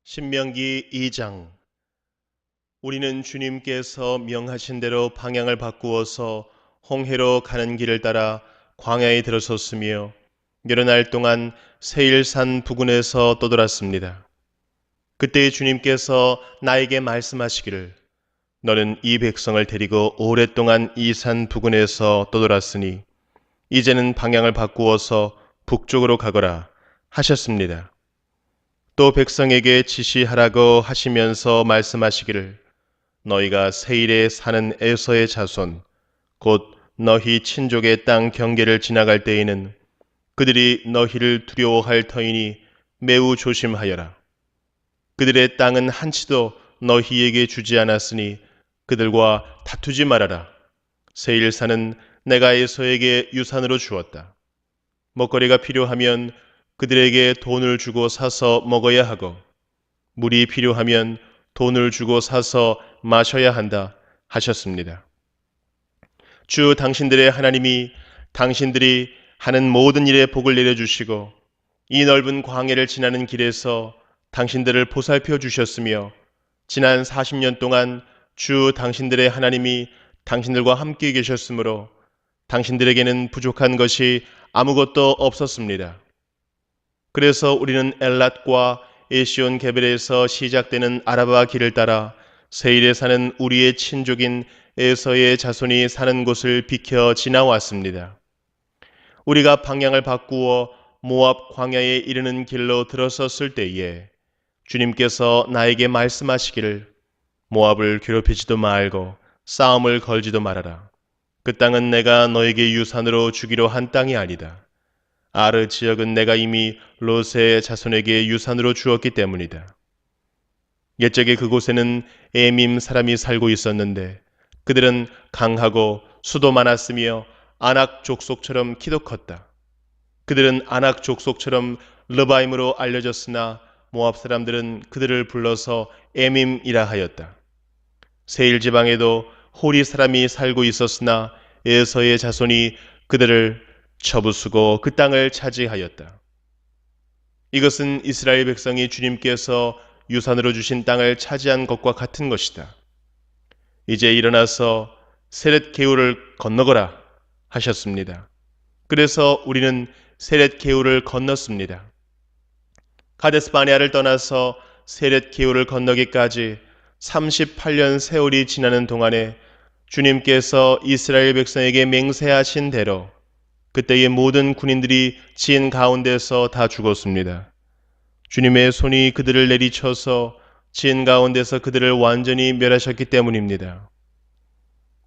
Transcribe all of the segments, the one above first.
신명기 2장. 우리는 주님께서 명하신 대로 방향을 바꾸어서 홍해로 가는 길을 따라 광야에 들어섰으며 여러 날 동안 세일산 부근에서 떠돌았습니다. 그때 주님께서 나에게 말씀하시기를, 너는 이 백성을 데리고 오랫동안 이 산 부근에서 떠돌았으니 이제는 방향을 바꾸어서 북쪽으로 가거라 하셨습니다. 또 백성에게 지시하라고 하시면서 말씀하시기를, 너희가 세일에 사는 에서의 자손 곧 너희 친족의 땅 경계를 지나갈 때에는 그들이 너희를 두려워할 터이니 매우 조심하여라. 그들의 땅은 한치도 너희에게 주지 않았으니 그들과 다투지 말아라. 세일산은 내가 에서에게 유산으로 주었다. 먹거리가 필요하면 그들에게 돈을 주고 사서 먹어야 하고 물이 필요하면 돈을 주고 사서 마셔야 한다 하셨습니다. 주 당신들의 하나님이 당신들이 하는 모든 일에 복을 내려주시고 이 넓은 광야를 지나는 길에서 당신들을 보살펴 주셨으며 지난 40년 동안 주 당신들의 하나님이 당신들과 함께 계셨으므로 당신들에게는 부족한 것이 아무것도 없었습니다. 그래서 우리는 엘랏과 에시온 게벨에서 시작되는 아라바 길을 따라 세일에 사는 우리의 친족인 에서의 자손이 사는 곳을 비켜 지나왔습니다. 우리가 방향을 바꾸어 모압 광야에 이르는 길로 들어섰을 때에 주님께서 나에게 말씀하시기를, 모압을 괴롭히지도 말고 싸움을 걸지도 말아라. 그 땅은 내가 너에게 유산으로 주기로 한 땅이 아니다. 아르 지역은 내가 이미 롯의 자손에게 유산으로 주었기 때문이다. 옛적에 그곳에는 에밈 사람이 살고 있었는데 그들은 강하고 수도 많았으며 아낙 족속처럼 키도 컸다. 그들은 아낙 족속처럼 르바임으로 알려졌으나 모압 사람들은 그들을 불러서 에밈이라 하였다. 세일 지방에도 호리 사람이 살고 있었으나 에서의 자손이 그들을 쳐부수고 그 땅을 차지하였다. 이것은 이스라엘 백성이 주님께서 유산으로 주신 땅을 차지한 것과 같은 것이다. 이제 일어나서 세렛 게울을 건너거라 하셨습니다. 그래서 우리는 세렛 게울을 건넜습니다. 가데스 바네아를 떠나서 세렛 게울을 건너기까지 38년 세월이 지나는 동안에 주님께서 이스라엘 백성에게 맹세하신 대로 그때의 모든 군인들이 진 가운데서 다 죽었습니다. 주님의 손이 그들을 내리쳐서 진 가운데서 그들을 완전히 멸하셨기 때문입니다.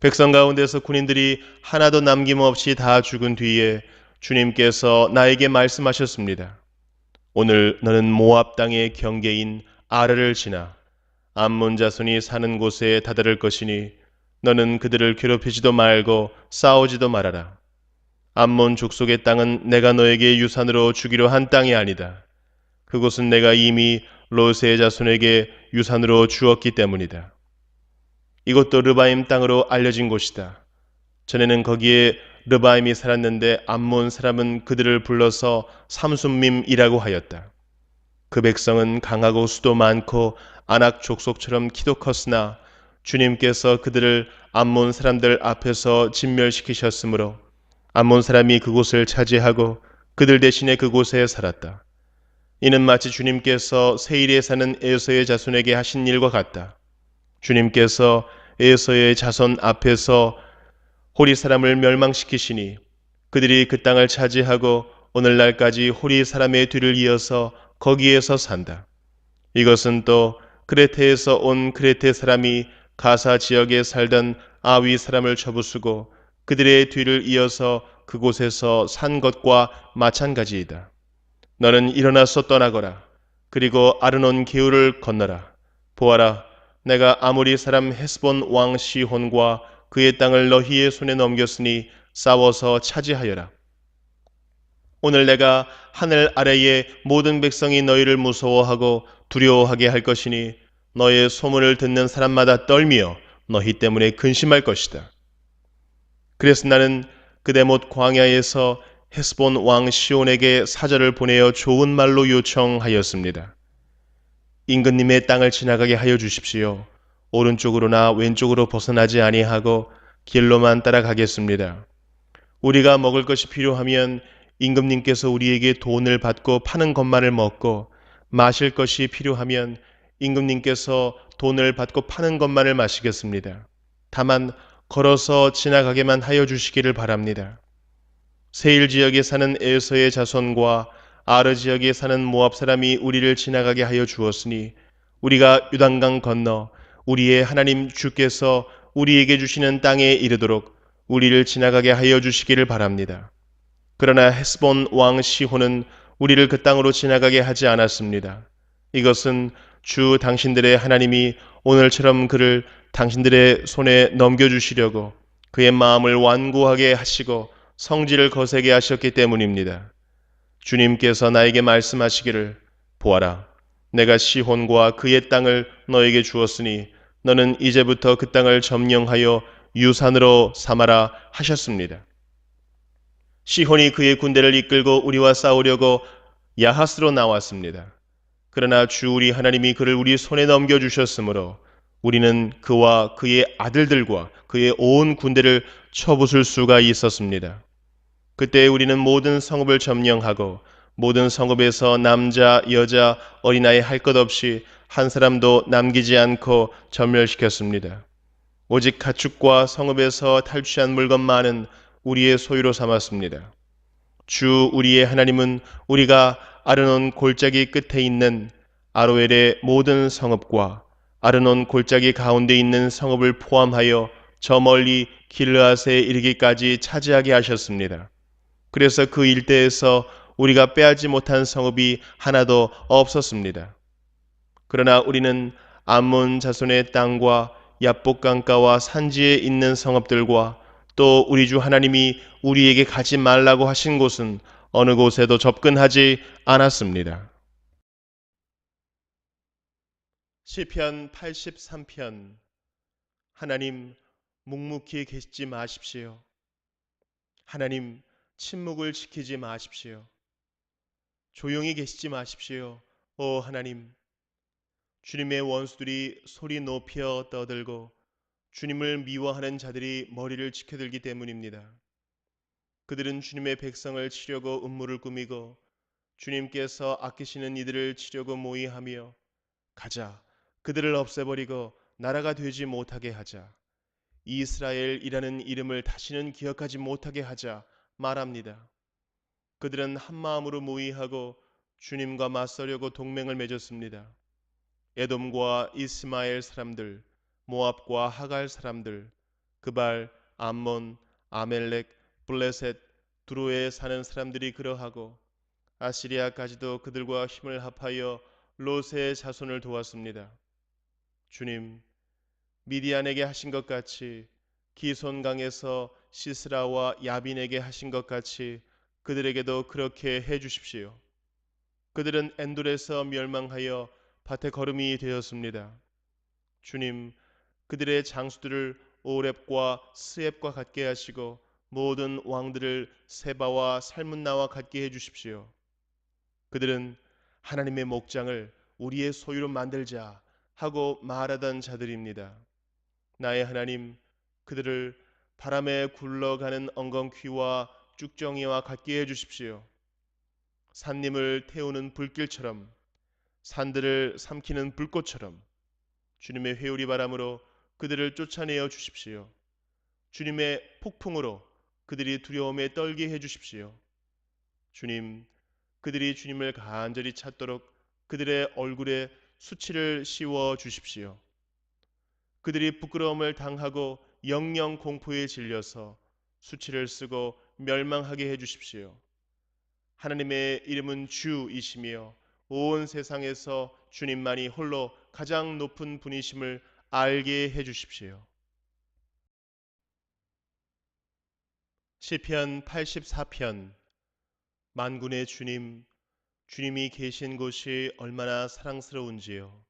백성 가운데서 군인들이 하나도 남김없이 다 죽은 뒤에 주님께서 나에게 말씀하셨습니다. 오늘 너는 모압 땅의 경계인 아르를 지나 암몬 자손이 사는 곳에 다다를 것이니 너는 그들을 괴롭히지도 말고 싸우지도 말아라. 암몬 족속의 땅은 내가 너에게 유산으로 주기로 한 땅이 아니다. 그곳은 내가 이미 롯의 자손에게 유산으로 주었기 때문이다. 이것도 르바임 땅으로 알려진 곳이다. 전에는 거기에 르바임이 살았는데 암몬 사람은 그들을 불러서 삼순밈이라고 하였다. 그 백성은 강하고 수도 많고 아낙 족속처럼 키도 컸으나 주님께서 그들을 암몬 사람들 앞에서 진멸시키셨으므로 암몬 사람이 그곳을 차지하고 그들 대신에 그곳에 살았다. 이는 마치 주님께서 세일에 사는 에서의 자손에게 하신 일과 같다. 주님께서 에서의 자손 앞에서 호리 사람을 멸망시키시니 그들이 그 땅을 차지하고 오늘날까지 호리 사람의 뒤를 이어서 거기에서 산다. 이것은 또 크레테에서 온 크레테 사람이 가사 지역에 살던 아위 사람을 쳐부수고 그들의 뒤를 이어서 그곳에서 산 것과 마찬가지이다. 너는 일어나서 떠나거라. 그리고 아르논 게울을 건너라. 보아라, 내가 아모리 사람 헤스본 왕 시혼과 그의 땅을 너희의 손에 넘겼으니 싸워서 차지하여라. 오늘 내가 하늘 아래의 모든 백성이 너희를 무서워하고 두려워하게 할 것이니 너의 소문을 듣는 사람마다 떨며 너희 때문에 근심할 것이다. 그래서 나는 그대못 광야에서 헤스본 왕 시온에게 사절을 보내어 좋은 말로 요청하였습니다. 임금님의 땅을 지나가게 하여 주십시오. 오른쪽으로나 왼쪽으로 벗어나지 아니하고 길로만 따라가겠습니다. 우리가 먹을 것이 필요하면 임금님께서 우리에게 돈을 받고 파는 것만을 먹고, 마실 것이 필요하면 임금님께서 돈을 받고 파는 것만을 마시겠습니다. 다만 걸어서 지나가게만 하여 주시기를 바랍니다. 세일 지역에 사는 에서의 자손과 아르 지역에 사는 모압 사람이 우리를 지나가게 하여 주었으니, 우리가 요단강 건너 우리의 하나님 주께서 우리에게 주시는 땅에 이르도록 우리를 지나가게 하여 주시기를 바랍니다. 그러나 헤스본 왕 시혼은 우리를 그 땅으로 지나가게 하지 않았습니다. 이것은 주 당신들의 하나님이 오늘처럼 그를 당신들의 손에 넘겨주시려고 그의 마음을 완고하게 하시고 성질을 거세게 하셨기 때문입니다. 주님께서 나에게 말씀하시기를, 보아라, 내가 시혼과 그의 땅을 너에게 주었으니 너는 이제부터 그 땅을 점령하여 유산으로 삼아라 하셨습니다. 시혼이 그의 군대를 이끌고 우리와 싸우려고 야하스로 나왔습니다. 그러나 주 우리 하나님이 그를 우리 손에 넘겨주셨으므로 우리는 그와 그의 아들들과 그의 온 군대를 쳐부술 수가 있었습니다. 그때 우리는 모든 성읍을 점령하고 모든 성읍에서 남자, 여자, 어린아이 할 것 없이 한 사람도 남기지 않고 전멸시켰습니다. 오직 가축과 성읍에서 탈취한 물건만은 우리의 소유로 삼았습니다. 주 우리의 하나님은 우리가 아르논 골짜기 끝에 있는 아로엘의 모든 성읍과 아르논 골짜기 가운데 있는 성읍을 포함하여 저 멀리 길르앗에 이르기까지 차지하게 하셨습니다. 그래서 그 일대에서 우리가 빼앗지 못한 성읍이 하나도 없었습니다. 그러나 우리는 암몬 자손의 땅과 야복 강가와 산지에 있는 성읍들과 또 우리 주 하나님이 우리에게 가지 말라고 하신 곳은 어느 곳에도 접근하지 않았습니다. 시편 83편. 하나님, 묵묵히 계시지 마십시오. 하나님, 침묵을 지키지 마십시오. 조용히 계시지 마십시오. 오 하나님, 주님의 원수들이 소리 높여 떠들고 주님을 미워하는 자들이 머리를 치켜들기 때문입니다. 그들은 주님의 백성을 치려고 음모를 꾸미고 주님께서 아끼시는 이들을 치려고 모의하며, 가자, 그들을 없애버리고 나라가 되지 못하게 하자, 이스라엘이라는 이름을 다시는 기억하지 못하게 하자 말합니다. 그들은 한 마음으로 모의하고 주님과 맞서려고 동맹을 맺었습니다. 에돔과 이스마엘 사람들, 모압과 하갈 사람들, 그발, 암몬, 아멜렉, 블레셋, 두로에 사는 사람들이 그러하고 아시리아까지도 그들과 힘을 합하여 롯의 자손을 도왔습니다. 주님, 미디안에게 하신 것 같이 기손강에서 시스라와 야빈에게 하신 것 같이 그들에게도 그렇게 해 주십시오. 그들은 엔돌에서 멸망하여 밭에 거름이 되었습니다. 주님, 그들의 장수들을 오렙과 스앱과 같게 하시고 모든 왕들을 세바와 살문나와 같게 해 주십시오. 그들은 하나님의 목장을 우리의 소유로 만들자 하고 말하던 자들입니다. 나의 하나님, 그들을 바람에 굴러가는 엉겅퀴와 쭉정이와 같게 해 주십시오. 산림을 태우는 불길처럼, 산들을 삼키는 불꽃처럼 주님의 회오리 바람으로 그들을 쫓아내어 주십시오. 주님의 폭풍으로 그들이 두려움에 떨게 해 주십시오. 주님, 그들이 주님을 간절히 찾도록 그들의 얼굴에 수치를 씌워 주십시오. 그들이 부끄러움을 당하고 영영 공포에 질려서 수치를 쓰고 멸망하게 해 주십시오. 하나님의 이름은 주이시며 온 세상에서 주님만이 홀로 가장 높은 분이심을 알게 해 주십시오. 시편 84편. 만군의 주님, 주님이 계신 곳이 얼마나 사랑스러운지요.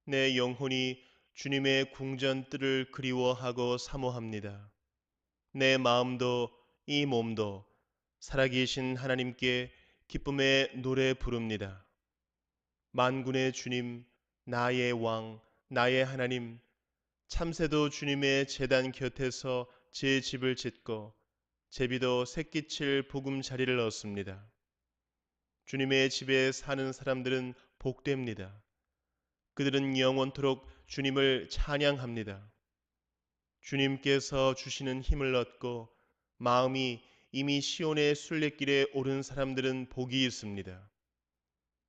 내 영혼이 주님의 궁전뜰을 그리워하고 사모합니다. 내 마음도 이 몸도 살아계신 하나님께 기쁨의 노래 부릅니다. 만군의 주님, 나의 왕, 나의 하나님, 참새도 주님의 제단 곁에서 제 집을 짓고 제비도 새끼칠 보금자리를 얻습니다. 주님의 집에 사는 사람들은 복됩니다. 그들은 영원토록 주님을 찬양합니다. 주님께서 주시는 힘을 얻고 마음이 이미 시온의 순례길에 오른 사람들은 복이 있습니다.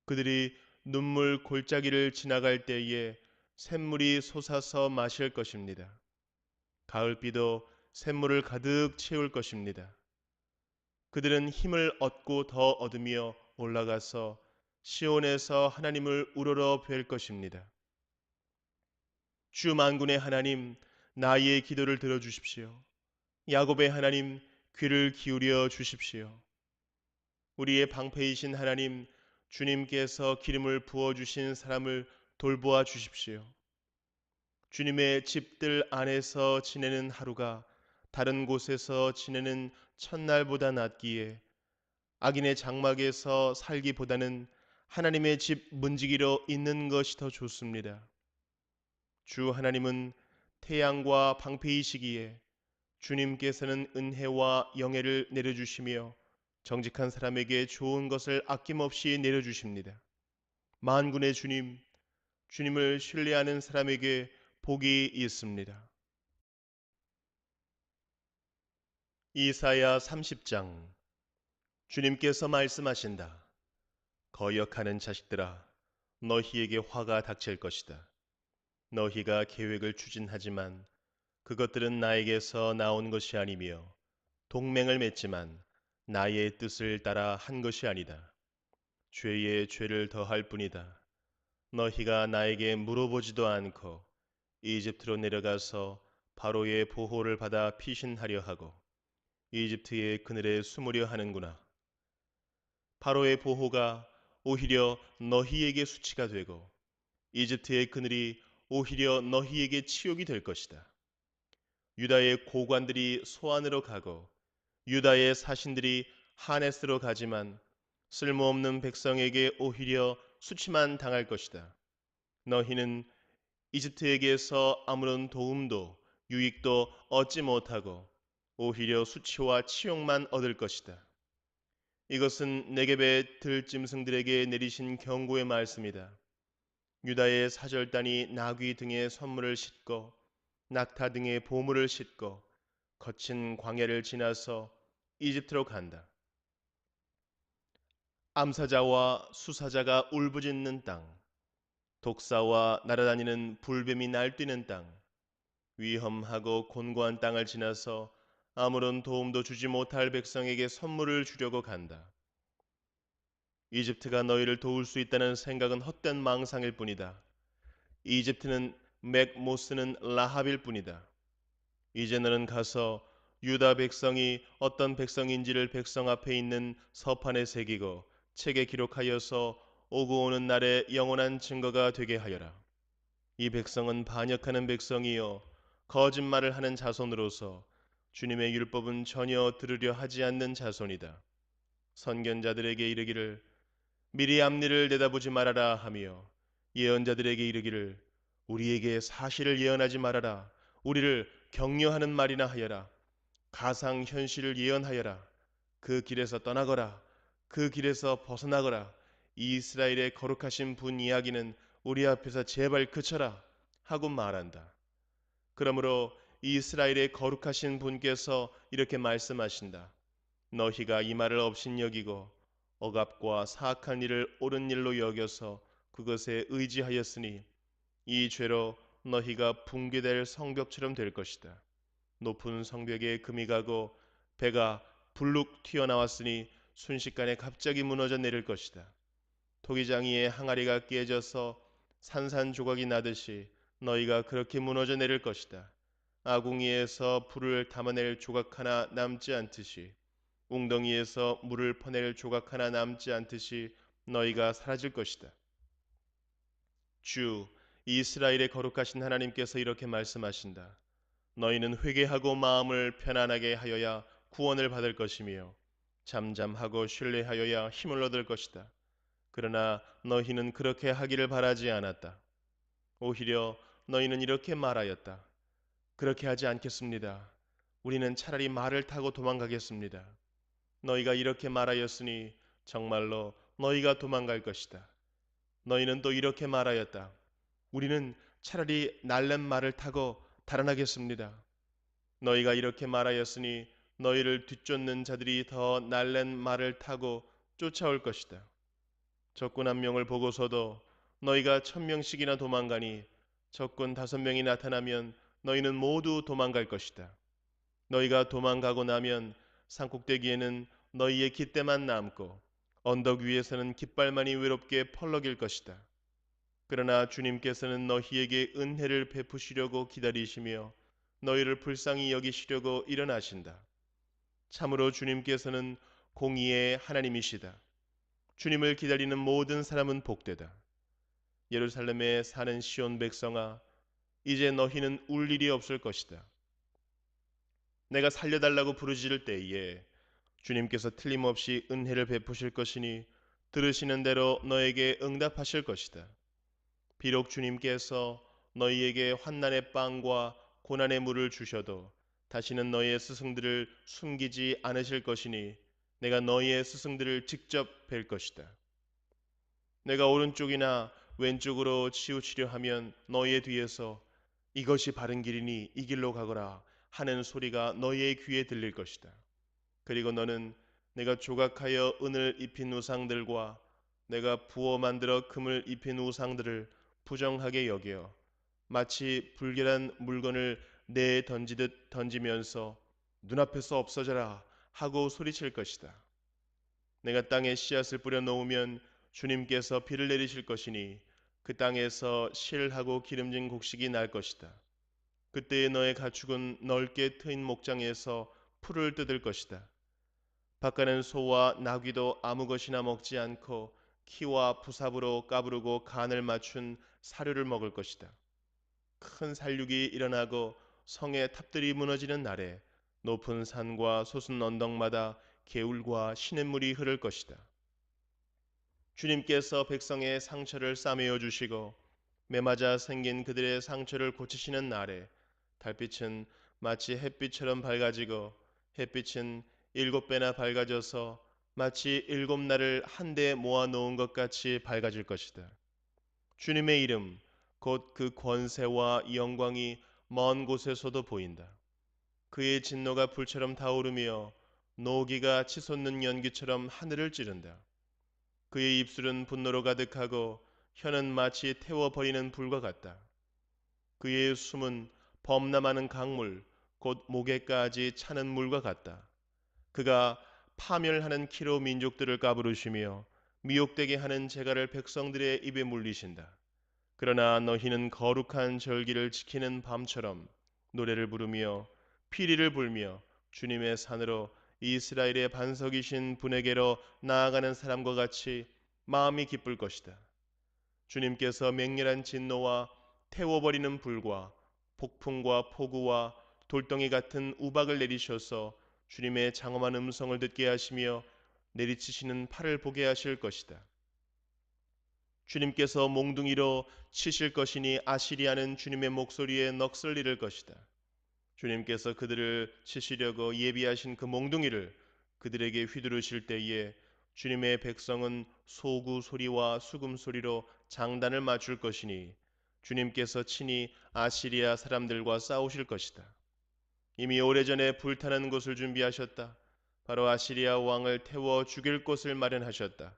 그들이 눈물 골짜기를 지나갈 때에 샘물이 솟아서 마실 것입니다. 가을비도 샘물을 가득 채울 것입니다. 그들은 힘을 얻고 더 얻으며 올라가서 시온에서 하나님을 우러러 뵐 것입니다. 주 만군의 하나님, 나의 기도를 들어주십시오. 야곱의 하나님, 귀를 기울여 주십시오. 우리의 방패이신 하나님, 주님께서 기름을 부어주신 사람을 돌보아 주십시오. 주님의 집들 안에서 지내는 하루가 다른 곳에서 지내는 첫날보다 낫기에 악인의 장막에서 살기보다는 하나님의 집 문지기로 있는 것이 더 좋습니다. 주 하나님은 태양과 방패이시기에 주님께서는 은혜와 영예를 내려주시며 정직한 사람에게 좋은 것을 아낌없이 내려주십니다. 만군의 주님, 주님을 신뢰하는 사람에게 복이 있습니다. 이사야 30장. 주님께서 말씀하신다. 거역하는 자식들아, 너희에게 화가 닥칠 것이다. 너희가 계획을 추진하지만 그것들은 나에게서 나온 것이 아니며 동맹을 맺지만 나의 뜻을 따라 한 것이 아니다. 죄에 죄를 더할 뿐이다. 너희가 나에게 물어보지도 않고 이집트로 내려가서 바로의 보호를 받아 피신하려 하고 이집트의 그늘에 숨으려 하는구나. 바로의 보호가 오히려 너희에게 수치가 되고 이집트의 그늘이 오히려 너희에게 치욕이 될 것이다. 유다의 고관들이 소안으로 가고 유다의 사신들이 하네스로 가지만 쓸모없는 백성에게 오히려 수치만 당할 것이다. 너희는 이집트에게서 아무런 도움도 유익도 얻지 못하고 오히려 수치와 치욕만 얻을 것이다. 이것은 네겝의 들짐승들에게 내리신 경고의 말씀이다. 유다의 사절단이 나귀 등의 선물을 싣고 낙타 등의 보물을 싣고 거친 광야를 지나서 이집트로 간다. 암사자와 수사자가 울부짖는 땅, 독사와 날아다니는 불뱀이 날뛰는 땅, 위험하고 곤고한 땅을 지나서 아무런 도움도 주지 못할 백성에게 선물을 주려고 간다. 이집트가 너희를 도울 수 있다는 생각은 헛된 망상일 뿐이다. 이집트는 맥 못 쓰는 라합일 뿐이다. 이제 너는 가서 유다 백성이 어떤 백성인지를 백성 앞에 있는 서판에 새기고 책에 기록하여서 오고 오는 날에 영원한 증거가 되게 하여라. 이 백성은 반역하는 백성이요 거짓말을 하는 자손으로서 주님의 율법은 전혀 들으려 하지 않는 자손이다. 선견자들에게 이르기를 미리 앞니를 내다보지 말아라 하며 예언자들에게 이르기를 우리에게 사실을 예언하지 말아라. 우리를 격려하는 말이나 하여라. 가상 현실을 예언하여라. 그 길에서 떠나거라. 그 길에서 벗어나거라. 이스라엘의 거룩하신 분 이야기는 우리 앞에서 제발 그쳐라 하고 말한다. 그러므로 이스라엘의 거룩하신 분께서 이렇게 말씀하신다. 너희가 이 말을 업신여기고 억압과 사악한 일을 옳은 일로 여겨서 그것에 의지하였으니 이 죄로 너희가 붕괴될 성벽처럼 될 것이다. 높은 성벽에 금이 가고 배가 불룩 튀어나왔으니 순식간에 갑자기 무너져 내릴 것이다. 토기장이의 항아리가 깨져서 산산조각이 나듯이 너희가 그렇게 무너져 내릴 것이다. 아궁이에서 불을 담아낼 조각 하나 남지 않듯이 웅덩이에서 물을 퍼낼 조각 하나 남지 않듯이 너희가 사라질 것이다. 주 이스라엘의 거룩하신 하나님께서 이렇게 말씀하신다. 너희는 회개하고 마음을 편안하게 하여야 구원을 받을 것이며 잠잠하고 신뢰하여야 힘을 얻을 것이다. 그러나 너희는 그렇게 하기를 바라지 않았다. 오히려 너희는 이렇게 말하였다. 그렇게 하지 않겠습니다. 우리는 차라리 말을 타고 도망가겠습니다. 너희가 이렇게 말하였으니 정말로 너희가 도망갈 것이다. 너희는 또 이렇게 말하였다. 우리는 차라리 날랜 말을 타고 달아나겠습니다. 너희가 이렇게 말하였으니 너희를 뒤쫓는 자들이 더 날랜 말을 타고 쫓아올 것이다. 적군 한 명을 보고서도 너희가 1,000명씩이나 도망가니 적군 5명이 나타나면 너희는 모두 도망갈 것이다. 너희가 도망가고 나면 산꼭대기에는 너희의 깃대만 남고 언덕 위에서는 깃발만이 외롭게 펄럭일 것이다. 그러나 주님께서는 너희에게 은혜를 베푸시려고 기다리시며 너희를 불쌍히 여기시려고 일어나신다. 참으로 주님께서는 공의의 하나님이시다. 주님을 기다리는 모든 사람은 복되다. 예루살렘에 사는 시온 백성아, 이제 너희는 울 일이 없을 것이다. 내가 살려달라고 부르짖을 때에 주님께서 틀림없이 은혜를 베푸실 것이니 들으시는 대로 너에게 응답하실 것이다. 비록 주님께서 너희에게 환난의 빵과 고난의 물을 주셔도 다시는 너희의 스승들을 숨기지 않으실 것이니 내가 너희의 스승들을 직접 뵐 것이다. 내가 오른쪽이나 왼쪽으로 치우치려 하면 너희의 뒤에서 이것이 바른 길이니 이 길로 가거라 하는 소리가 너희의 귀에 들릴 것이다. 그리고 너는 내가 조각하여 은을 입힌 우상들과 내가 부어 만들어 금을 입힌 우상들을 부정하게 여겨 마치 불결한 물건을 내에 던지듯 던지면서 눈앞에서 없어져라 하고 소리칠 것이다. 내가 땅에 씨앗을 뿌려 놓으면 주님께서 비를 내리실 것이니 그 땅에서 실하고 기름진 곡식이 날 것이다. 그때에 너의 가축은 넓게 트인 목장에서 풀을 뜯을 것이다. 바깥는 소와 나귀도 아무 것이나 먹지 않고 키와 부삽으로 까부르고 간을 맞춘 사료를 먹을 것이다. 큰 살육이 일어나고 성의 탑들이 무너지는 날에 높은 산과 솟은 언덕마다 개울과 시냇물이 흐를 것이다. 주님께서 백성의 상처를 싸매어 주시고 매맞아 생긴 그들의 상처를 고치시는 날에 달빛은 마치 햇빛처럼 밝아지고 햇빛은 7배나 밝아져서 마치 7날을 한데 모아 놓은 것 같이 밝아질 것이다. 주님의 이름, 곧 그 권세와 영광이 먼 곳에서도 보인다. 그의 진노가 불처럼 타오르며 노기가 치솟는 연기처럼 하늘을 찌른다. 그의 입술은 분노로 가득하고 혀는 마치 태워버리는 불과 같다. 그의 숨은 범람하는 강물, 곧 목에까지 차는 물과 같다. 그가 파멸하는 키로 민족들을 까부르시며 미혹되게 하는 재갈을 백성들의 입에 물리신다. 그러나 너희는 거룩한 절기를 지키는 밤처럼 노래를 부르며 피리를 불며 주님의 산으로 이스라엘의 반석이신 분에게로 나아가는 사람과 같이 마음이 기쁠 것이다. 주님께서 맹렬한 진노와 태워버리는 불과 폭풍과 폭우와 돌덩이 같은 우박을 내리셔서 주님의 장엄한 음성을 듣게 하시며 내리치시는 팔을 보게 하실 것이다. 주님께서 몽둥이로 치실 것이니 아시리아는 주님의 목소리에 넋을 잃을 것이다. 주님께서 그들을 치시려고 예비하신 그 몽둥이를 그들에게 휘두르실 때에 주님의 백성은 소구 소리와 수금 소리로 장단을 맞출 것이니 주님께서 친히 아시리아 사람들과 싸우실 것이다. 이미 오래전에 불타는 곳을 준비하셨다. 바로 아시리아 왕을 태워 죽일 곳을 마련하셨다.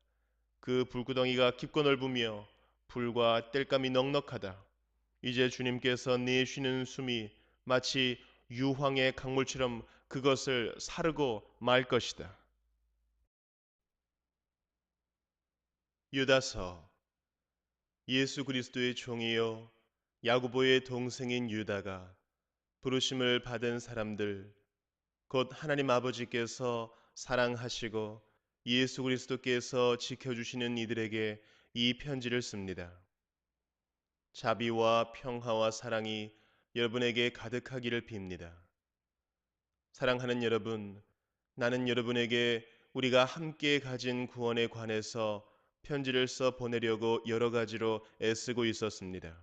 그 불구덩이가 깊고 넓으며 불과 땔감이 넉넉하다. 이제 주님께서 내쉬는 숨이 마치 유황의 강물처럼 그것을 사르고 말 것이다. 유다서. 예수 그리스도의 종이요 야고보의 동생인 유다가 부르심을 받은 사람들, 곧 하나님 아버지께서 사랑하시고 예수 그리스도께서 지켜주시는 이들에게 이 편지를 씁니다. 자비와 평화와 사랑이 여러분에게 가득하기를 빕니다. 사랑하는 여러분, 나는 여러분에게 우리가 함께 가진 구원에 관해서 편지를 써 보내려고 여러 가지로 애쓰고 있었습니다.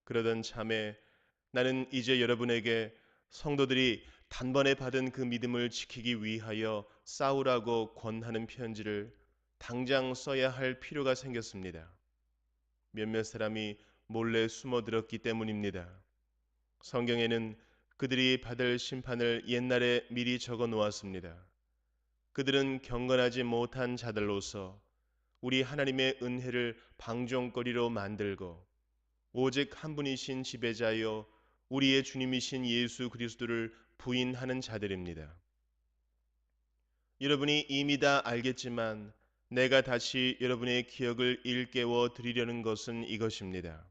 그러던 참에 나는 이제 여러분에게 성도들이 단번에 받은 그 믿음을 지키기 위하여 싸우라고 권하는 편지를 당장 써야 할 필요가 생겼습니다. 몇몇 사람이 몰래 숨어들었기 때문입니다. 성경에는 그들이 받을 심판을 옛날에 미리 적어 놓았습니다. 그들은 경건하지 못한 자들로서 우리 하나님의 은혜를 방종거리로 만들고 오직 한 분이신 지배자여 우리의 주님이신 예수 그리스도를 부인하는 자들입니다. 여러분이 이미 다 알겠지만 내가 다시 여러분의 기억을 일깨워 드리려는 것은 이것입니다.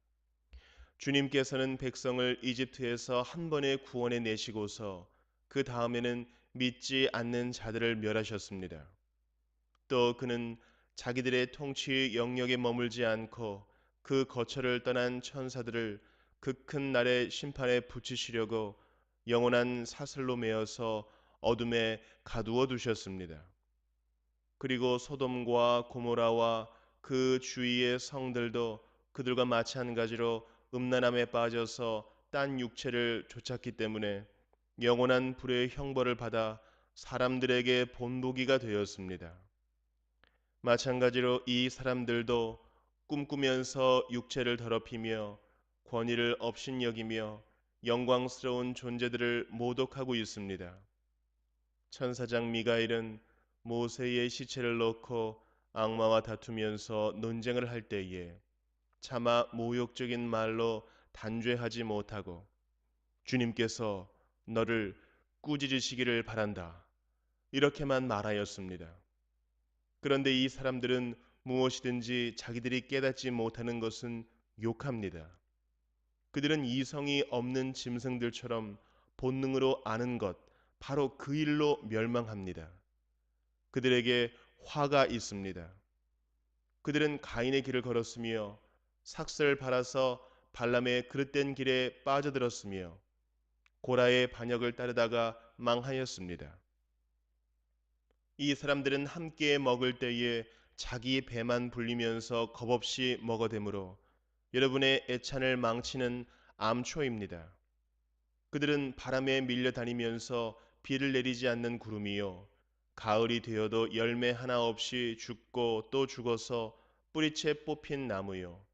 주님께서는 백성을 이집트에서 한 번에 구원해 내시고서 그 다음에는 믿지 않는 자들을 멸하셨습니다. 또 그는 자기들의 통치 영역에 머물지 않고 그 거처를 떠난 천사들을 그 큰 날의 심판에 붙이시려고 영원한 사슬로 메어서 어둠에 가두어 두셨습니다. 그리고 소돔과 고모라와 그 주위의 성들도 그들과 마찬가지로 음란함에 빠져서 딴 육체를 좇았기 때문에 영원한 불의 형벌을 받아 사람들에게 본보기가 되었습니다. 마찬가지로 이 사람들도 꿈꾸면서 육체를 더럽히며 권위를 업신여기며 영광스러운 존재들을 모독하고 있습니다. 천사장 미가엘은 모세의 시체를 놓고 악마와 다투면서 논쟁을 할 때에 차마 모욕적인 말로 단죄하지 못하고 주님께서 너를 꾸짖으시기를 바란다. 이렇게만 말하였습니다. 그런데 이 사람들은 무엇이든지 자기들이 깨닫지 못하는 것은 욕합니다. 그들은 이성이 없는 짐승들처럼 본능으로 아는 것, 바로 그 일로 멸망합니다. 그들에게 화가 있습니다. 그들은 가인의 길을 걸었으며 삭슬 발아서 발람의 그릇된 길에 빠져들었으며 고라의 반역을 따르다가 망하였습니다. 이 사람들은 함께 먹을 때에 자기 배만 불리면서 겁없이 먹어대므로 여러분의 애찬을 망치는 암초입니다. 그들은 바람에 밀려다니면서 비를 내리지 않는 구름이요 가을이 되어도 열매 하나 없이 죽고 또 죽어서 뿌리채 뽑힌 나무요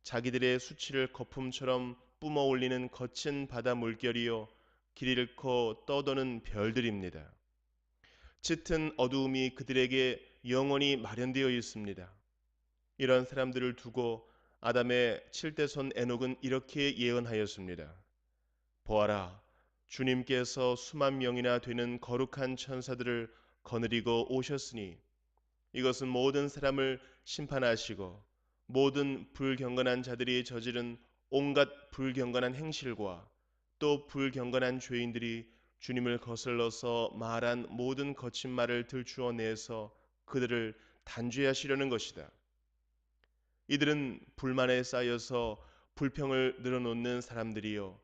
자기들의 수치를 거품처럼 뿜어 올리는 거친 바다 물결이요 길 잃고 떠도는 별들입니다. 짙은 어두움이 그들에게 영원히 마련되어 있습니다. 이런 사람들을 두고 아담의 칠대손 에녹은 이렇게 예언하였습니다. 보아라, 주님께서 수만 명이나 되는 거룩한 천사들을 거느리고 오셨으니 이것은 모든 사람을 심판하시고 모든 불경건한 자들이 저지른 온갖 불경건한 행실과 또 불경건한 죄인들이 주님을 거슬러서 말한 모든 거친 말을 들추어 내서 그들을 단죄하시려는 것이다. 이들은 불만에 쌓여서 불평을 늘어놓는 사람들이요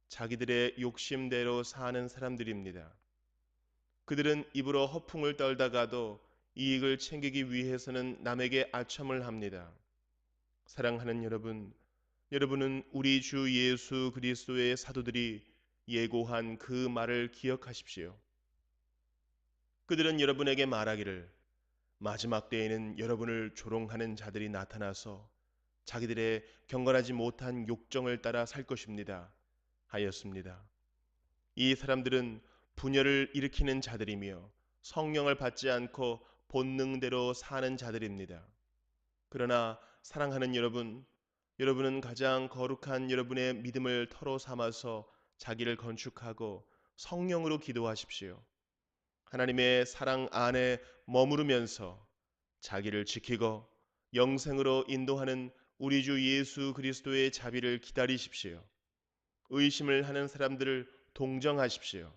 자기들의 욕심대로 사는 사람들입니다. 그들은 입으로 허풍을 떨다가도 이익을 챙기기 위해서는 남에게 아첨을 합니다. 사랑하는 여러분, 여러분은 우리 주 예수 그리스도의 사도들이 예고한 그 말을 기억하십시오. 그들은 여러분에게 말하기를 마지막 때에는 여러분을 조롱하는 자들이 나타나서 자기들의 경건하지 못한 욕정을 따라 살 것입니다. 하였습니다. 이 사람들은 분열을 일으키는 자들이며 성령을 받지 않고 본능대로 사는 자들입니다. 그러나 사랑하는 여러분, 여러분은 가장 거룩한 여러분의 믿음을 터로 삼아서 자기를 건축하고 성령으로 기도하십시오. 하나님의 사랑 안에 머무르면서 자기를 지키고 영생으로 인도하는 우리 주 예수 그리스도의 자비를 기다리십시오. 의심을 하는 사람들을 동정하십시오.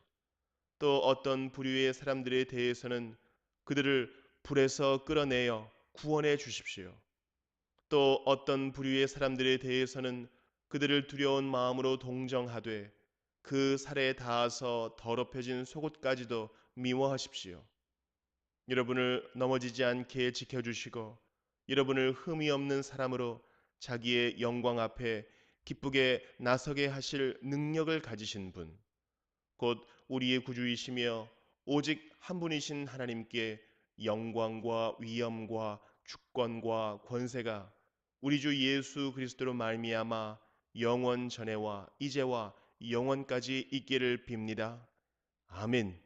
또 어떤 부류의 사람들에 대해서는 그들을 불에서 끌어내어 구원해 주십시오. 또 어떤 부류의 사람들에 대해서는 그들을 두려운 마음으로 동정하되 그 살에 닿아서 더럽혀진 속옷까지도 미워하십시오. 여러분을 넘어지지 않게 지켜주시고 여러분을 흠이 없는 사람으로 자기의 영광 앞에 기쁘게 나서게 하실 능력을 가지신 분, 곧 우리의 구주이시며 오직 한 분이신 하나님께 영광과 위엄과 주권과 권세가 우리 주 예수 그리스도로 말미암아 영원 전에와 이제와 영원까지 있기를 빕니다. 아멘.